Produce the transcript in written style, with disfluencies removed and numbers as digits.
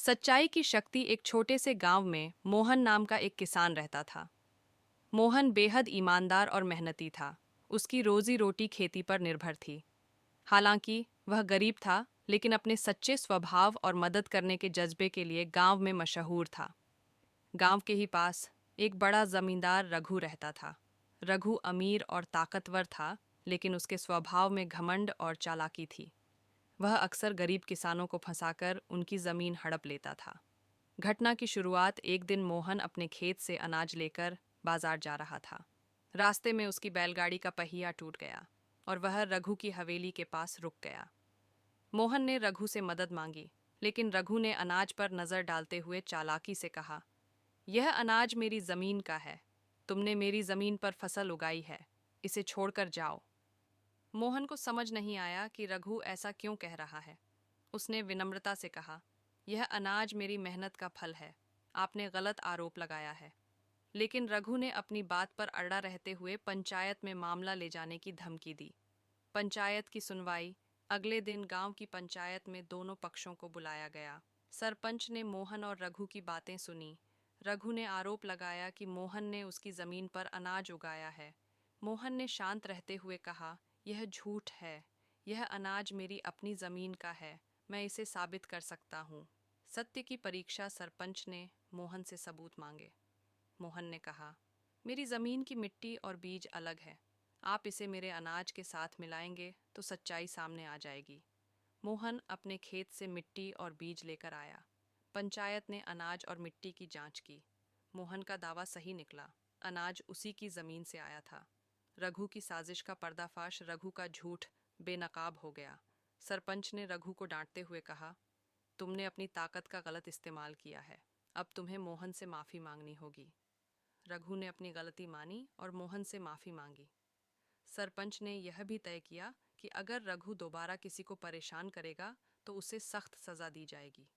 सच्चाई की शक्ति। एक छोटे से गांव में मोहन नाम का एक किसान रहता था। मोहन बेहद ईमानदार और मेहनती था। उसकी रोजी रोटी खेती पर निर्भर थी। हालांकि वह गरीब था, लेकिन अपने सच्चे स्वभाव और मदद करने के जज्बे के लिए गांव में मशहूर था। गांव के ही पास एक बड़ा जमींदार रघु रहता था। रघु अमीर और ताकतवर था, लेकिन उसके स्वभाव में घमंड और चालाकी थी। वह अक्सर गरीब किसानों को फंसाकर उनकी जमीन हड़प लेता था। घटना की शुरुआत एक दिन मोहन अपने खेत से अनाज लेकर बाजार जा रहा था। रास्ते में उसकी बैलगाड़ी का पहिया टूट गया और वह रघु की हवेली के पास रुक गया। मोहन ने रघु से मदद मांगी, लेकिन रघु ने अनाज पर नजर डालते हुए चालाकी से कहा, यह अनाज मेरी जमीन का है। तुमने मेरी जमीन पर फसल उगाई है, इसे छोड़कर जाओ। मोहन को समझ नहीं आया कि रघु ऐसा क्यों कह रहा है। उसने विनम्रता से कहा, यह अनाज मेरी मेहनत का फल है। आपने गलत आरोप लगाया है। लेकिन रघु ने अपनी बात पर अड़ा रहते हुए पंचायत में मामला ले जाने की धमकी दी। पंचायत की सुनवाई। अगले दिन गांव की पंचायत में दोनों पक्षों को बुलाया गया। सरपंच ने मोहन और रघु की बातें सुनी। रघु ने आरोप लगाया कि मोहन ने उसकी जमीन पर अनाज उगाया है। मोहन ने शांत रहते हुए कहा, यह झूठ है। यह अनाज मेरी अपनी जमीन का है। मैं इसे साबित कर सकता हूँ। सत्य की परीक्षा। सरपंच ने मोहन से सबूत मांगे। मोहन ने कहा, मेरी जमीन की मिट्टी और बीज अलग है। आप इसे मेरे अनाज के साथ मिलाएंगे तो सच्चाई सामने आ जाएगी। मोहन अपने खेत से मिट्टी और बीज लेकर आया। पंचायत ने अनाज और मिट्टी की जांच की। मोहन का दावा सही निकला। अनाज उसी की जमीन से आया था। रघु की साजिश का पर्दाफाश। रघु का झूठ बेनकाब हो गया। सरपंच ने रघु को डांटते हुए कहा, तुमने अपनी ताकत का गलत इस्तेमाल किया है। अब तुम्हें मोहन से माफी मांगनी होगी। रघु ने अपनी गलती मानी और मोहन से माफी मांगी। सरपंच ने यह भी तय किया कि अगर रघु दोबारा किसी को परेशान करेगा तो उसे सख्त सजा दी जाएगी।